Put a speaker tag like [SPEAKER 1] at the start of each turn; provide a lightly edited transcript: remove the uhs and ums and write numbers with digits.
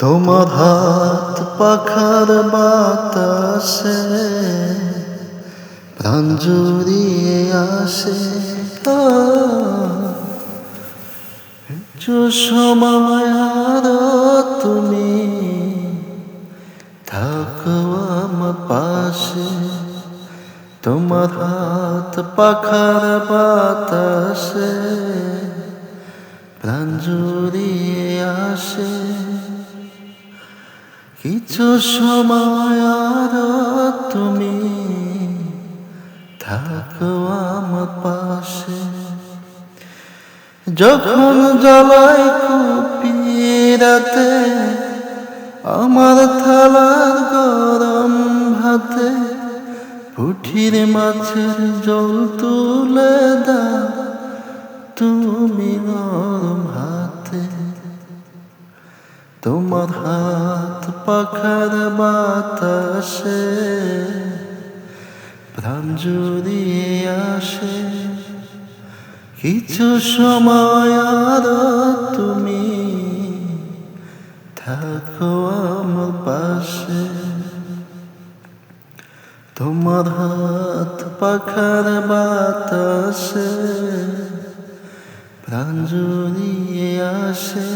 [SPEAKER 1] তোমার হাত পাখার বাতাসে প্রাণ জুড়িয়ে আসে। সময় আরো তুমি থাকো আমার পাশে। তোমার হাত পাখার বাতাসে প্রাণ জুড়িয়ে আসে। কিছু সময় আরো তুমি থাকো আমার পাশে। যখন জ্বালাই কুপি রাতে আমার থালার গরম ভাতে, পুঠির মাছের জল তুলে দাও তুমি নরম হাতে। তোমার হাত পাখার বাতাসে প্রাণ জুড়িয়ে আসে। কিছু সময় আরো তুমি থাকো আমার পাশে। তোমার হাত পাখার বাতাসে প্রাণ জুড়িয়ে আসে।